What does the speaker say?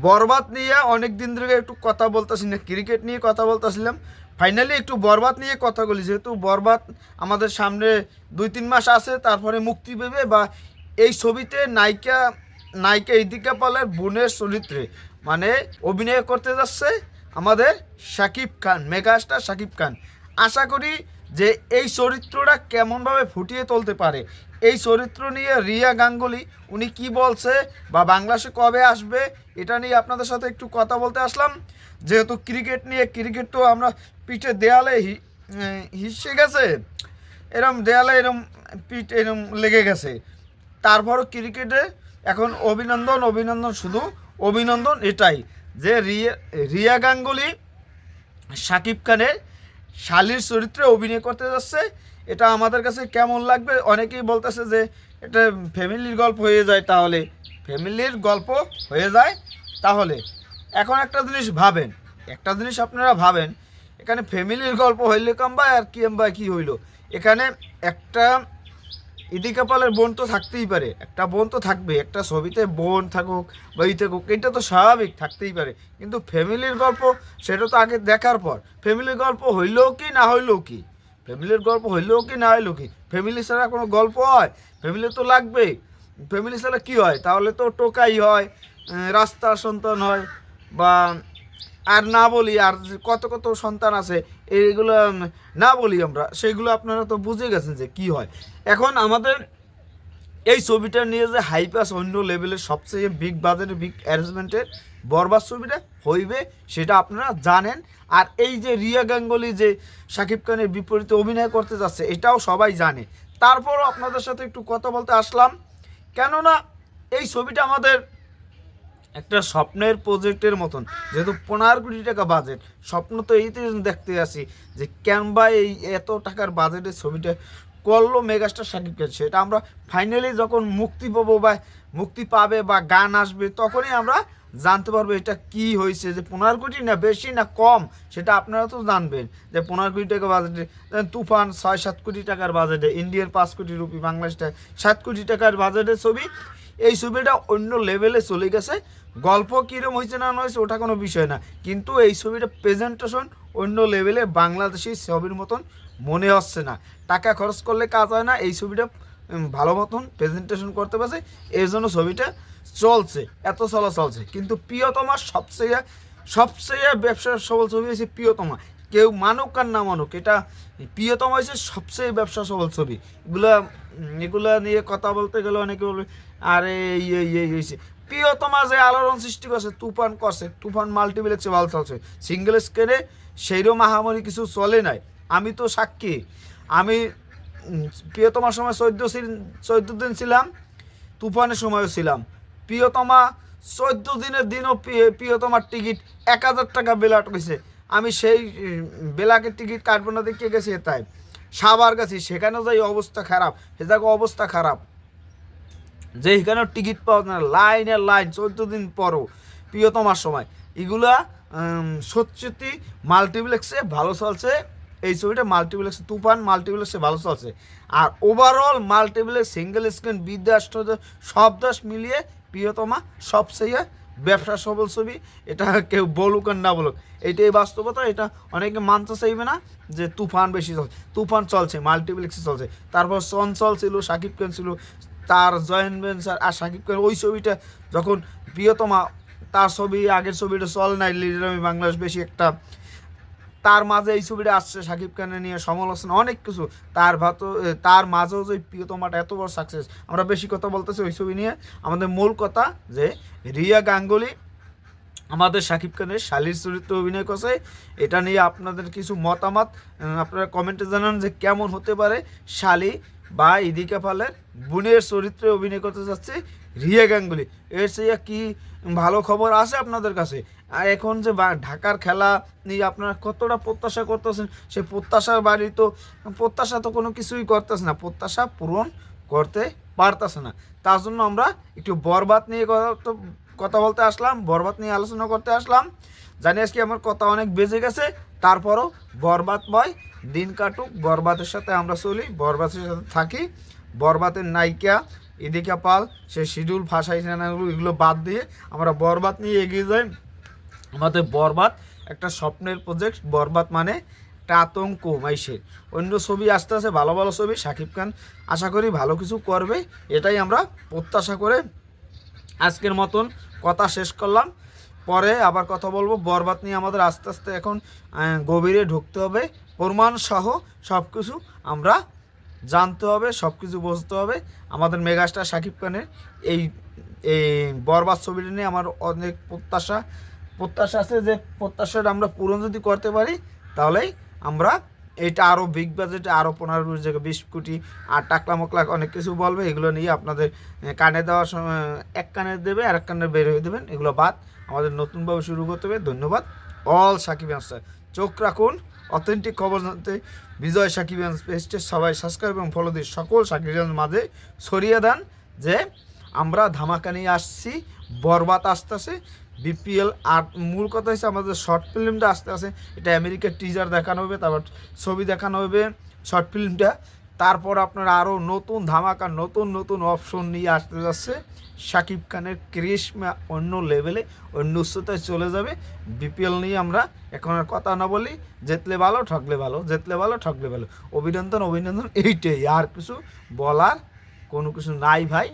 বরবাদ নিয়ে অনেক দিন ধরে একটু কথা বলতেছি না, ক্রিকেট নিয়ে কথা বলতেছিলাম। ফাইনালি একটু বরবাদ নিয়ে কথা বলি, যেহেতু বরবাদ আমাদের সামনে 2-3 মাস আছে, তারপরে মুক্তি পাবে। বা এই ছবিতে নায়িকা নায়িকা ইদিকা পালের বোনের চরিত্রে মানে অভিনয় করতে যাচ্ছে আমাদের শাকিব খান, মেগাস্টার শাকিব খান। আশা করি যে এই চরিত্রটা কেমনভাবে ফুটিয়ে তুলতে পারে। এই চরিত্র নিয়ে রিয়া গাঙ্গুলি উনি কি বলছে বা বাংলাদেশে কবে আসবে, এটা নিয়ে আপনাদের সাথে একটু কথা বলতে আসলাম। যেহেতু ক্রিকেট নিয়ে, ক্রিকেট তো আমরা পিঠে দেয়ালে হিসে গেছে, এরম দেয়ালে এরম পিঠ এরম লেগে গেছে। তারপরও ক্রিকেটে এখন অভিনন্দন অভিনন্দন, শুধু অভিনন্দন। এটাই যে রিয়া রিয়া গাঙ্গুলি শাকিব খানের শালির চরিত্রে অভিনয় করতে যাচ্ছে। এটা আমাদের কাছে কেমন লাগবে, অনেকেই বলতেছে যে এটা ফ্যামিলির গল্প হয়ে যায়। তাহলে ফ্যামিলির গল্প হয়ে যায় তাহলে এখন একটা জিনিস ভাবেন, একটা জিনিস আপনারা ভাবেন, এখানে ফ্যামিলির গল্প হইলে কাম্বা আর কি এম্বা কি হইলো। এখানে একটা ইদি কাপালের বোন তো থাকতেই পারে, একটা বোন তো থাকবে, একটা ছবিতে বোন থাকুক বা ই থাকুক, এটা তো স্বাভাবিক, থাকতেই পারে। কিন্তু ফ্যামিলির গল্প সেটা তো আগে দেখার পর, ফ্যামিলির গল্প হইলেও কি না হইলেও কি, ফ্যামিলির গল্প হইলেও কি না হইলেও কি, ফ্যামিলি ছাড়া কোনো গল্প হয়? ফ্যামিলি তো লাগবেই। ফ্যামিলি ছাড়া কী হয়? তাহলে তো টোকাই হয়, রাস্তার সন্তান হয়, বা আর না বলি আর কত কত সন্তান আছে, এইগুলো না বলি আমরা, সেগুলো আপনারা তো বুঝে গেছেন যে কি হয়। এখন আমাদের এই ছবিটা নিয়ে যে হাইপাস অন্য লেভেলের সবচেয়ে বিগ বাজারের বিগ অ্যারেঞ্জমেন্টের বরবাদ ছবিটা হইবে সেটা আপনারা জানেন। আর এই যে রিয়া গাঙ্গুলি যে শাকিব খানের বিপরীতে অভিনয় করতে যাচ্ছে এটাও সবাই জানে। তারপরও আপনাদের সাথে একটু কথা বলতে আসলাম, কেননা এই ছবিটা আমাদের একটা স্বপ্নের প্রজেক্টের মতন। যেহেতু 15 কোটি টাকা বাজেট, স্বপ্ন তো এইতে দেখতে আসি যে ক্যানভা এই এত টাকার বাজেটের ছবিটা করলো মেগাস্টার শাকিব খান। সেটা আমরা ফাইনালি যখন মুক্তি পাবো বা মুক্তি পাবে বা গান আসবে তখনই আমরা জানতে পারবো এটা কি হয়েছে, যে 15 কোটি না বেশি না কম সেটা আপনারা তো জানবেন। যে 15 কোটি টাকা বাজেটে, তুফান 6-7 কোটি টাকার বাজেটে, ইন্ডিয়ার 5 কোটি রুপি, বাংলাদেশটা 7 কোটি টাকার বাজেটের ছবি। এই ছবিটা অন্য লেভেলে চলে গেছে। গল্প কীরকম হয়েছে না হয়েছে ওটা কোনো বিষয় না, কিন্তু এই ছবিটা প্রেজেন্টেশন অন্য লেভেলে, বাংলাদেশি ছবির মতন মনে হচ্ছে না। টাকা খরচ করলে কাজ হয় না, এই ছবিটা ভালো মতন প্রেজেন্টেশন করতে পারছে, এই জন্য ছবিটা চলছে, এত চলছে। কিন্তু প্রিয়তমা সবচেয়ে সবচেয়ে ব্যবসা সফল ছবি হয়েছে প্রিয়তমা। কেউ মানুক আর না মানুক, এটা প্রিয়তমা হয়েছে সবচেয়ে ব্যবসা সফল ছবি। এগুলা নিয়ে কথা বলতে গেলে অনেকে বলবে আরে এই হয়েছে। প্রিয়তমা যে আলোড়ন সৃষ্টি করছে, তুফান করছে, তুফান মাল্টিপ্লেক্সে ভালো চলছে, সিঙ্গেল স্ক্রিনে সেইরও মাহামারি কিছু চলে নাই। আমি তো সাক্ষী, আমি প্রিয়তমার সময় 14 দিন ছিলাম, তুফানের সময়ও ছিলাম। প্রিয়তমা 14 দিনের দিনও প্রিয়তমার টিকিট 1000 টাকা বেলা হয়েছে। আমি সেই বেলাকের টিকিট কাটবো না দেখে গেছি তাই সাবার গেছি, সেখানেও যাই অবস্থা খারাপ, সে জায়গায় অবস্থা খারাপ, যে এখানেও টিকিট পাওয়া যায় না, লাইনের লাইন 14 দিন পরও প্রিয়তমার সময়। এগুলা সত্যি মাল্টিপ্লেক্সে ভালো চলছে। এই ছবিটা মাল্টিপ্লেক্সে, তুফান মাল্টিপ্লেক্সে ভালো চলছে। আর ওভারঅল মাল্টিপ্লেক্স, সিঙ্গেল স্ক্রিন, বিদেশ সব দেশ মিলিয়ে প্রিয়তমা সবচেয়ে ব্যবসা সফল ছবি। এটা কেউ বলুক আর না বলুক, এইটাই বাস্তবতা। এটা অনেকে মানতে চাইবে না যে তুফান বেশি চলছে, তুফান চলছে, মাল্টিপ্লেক্সে চলছে। তারপর চঞ্চল ছিল, শাকিব খান ছিল, তার জয়েন্ট ভেঞ্চার। আর শাকিব খান ওই ছবিটা যখন প্রিয়তমা, তার ছবি আগের ছবিটা চল নাই, লিডার আমি বাংলাদেশ বেশি একটা, তার মাঝে এই ছবিটা আসছে শাকিব খানের নিয়ে সমালোচনা অনেক কিছু, তার মাঝেও যে প্রিয়তমাটা এত বড় সাকসেস। আমরা বেশি কথা বলতেছি ওই ছবি নিয়ে, আমাদের মূল কথা যে রিয়া গাঙ্গুলি আমাদের শাকিব খানের শালির চরিত্রে অভিনয় করছে। এটা নিয়ে আপনাদের কিছু মতামত আপনারা কমেন্টে জানান যে কেমন হতে পারে শালি বা ইদিকা পালের বোনের চরিত্রে অভিনয় করতে যাচ্ছে রিয়া গাঙ্গুলি। এর চেয়ে কি ভালো খবর আছে আপনাদের কাছে? আর এখন যে ঢাকার খেলা নিয়ে আপনারা কতটা প্রত্যাশা করতেছেন, সেই প্রত্যাশার বাড়ি তো প্রত্যাশা তো কোনো কিছুই করতেছে না, প্রত্যাশা পূরণ করতে পারতেছে না। তার জন্য আমরা একটু বরবাদ নিয়ে কথা বলতে আসলাম, বরবাদ নিয়ে আলোচনা করতে আসলাম। জানি আজকে আমার কথা অনেক বেজে গেছে, তারপরও বরবাদময় দিন কাটুক, বরবাদের সাথে আমরা চলি, বরবাদের সাথে থাকি। বরবাদের নায়িকা ইদিকা পাল সে শিডিউল ভাষাই চ্যানেলগুলো এগুলো বাদ দিয়ে আমরা বরবাদ নিয়ে এগিয়ে যাই। আমাদের বরবাদ একটা স্বপ্নের প্রজেক্ট। বরবাদ মানে একটা আতঙ্ক মাইশের। অন্য ছবি আসতে আসে, ভালো ভালো ছবি। শাকিব খান আশা করি ভালো কিছু করবে, এটাই আমরা প্রত্যাশা করে আজকের মতন কথা শেষ করলাম। পরে আবার কথা বলবো। বরবাদ নিয়ে আমাদের আস্তে আস্তে এখন গভীরে ঢুকতে হবে, প্রমাণ সহ সব কিছু আমরা জানতে হবে, সব কিছু বুঝতে হবে। আমাদের মেগাস্টার শাকিব খানের এই এই বরবাদ ছবিটা নিয়ে আমার অনেক প্রত্যাশা আছে, যে প্রত্যাশাটা আমরা পূরণ যদি করতে পারি তাহলেই আমরা এটা আরও বিগ বাজেটে আরও 15 জায়গায় 20 কোটি আর টাকলা মকলা অনেক কিছু বলবে। এগুলো নিয়ে আপনাদের কানে দেওয়ার সময় এক কানে দেবে আর এক কানে বের হয়ে দেবেন, এগুলো বাদ। আমাদের নতুনভাবে শুরু করতে হবে। ধন্যবাদ অল সাকিবিয়ান স্যার। চোখ রাখুন অথেন্টিক খবর জানতে বিজয় সাকিবিয়ান পেজটি সবাই সাবস্ক্রাইব এবং ফলো দিয়ে সকল সাকিবিয়ান মাঝে ছড়িয়ে দেন যে আমরা ধামাকা নিয়ে আসছি, বরবাদ আসতেছে, বিপিএল। আর মূল কথা হচ্ছে আমাদের শর্ট ফিল্মটা আসতে আসে, এটা আমেরিকার টিজার দেখানো হবে, তারপর ছবি দেখানো হবে শর্ট ফিল্মটা। তারপর আপনারা আরও নতুন ধামাকা নতুন নতুন অপশন নিয়ে আসতে যাচ্ছে। শাকিব খানের ক্রিশমা অন্য লেভেলে, অন্য উচ্চতায় চলে যাবে। বিপিএল নিয়ে আমরা এখন আর কথা না বলি, জিতলে ভালো ঠকলে ভালো, জিতলে ভালো ঠকলে ভালো। অভিনন্দন অভিনন্দন, এইটাই, আর কিছু বলার কোনো কিছু নাই ভাই।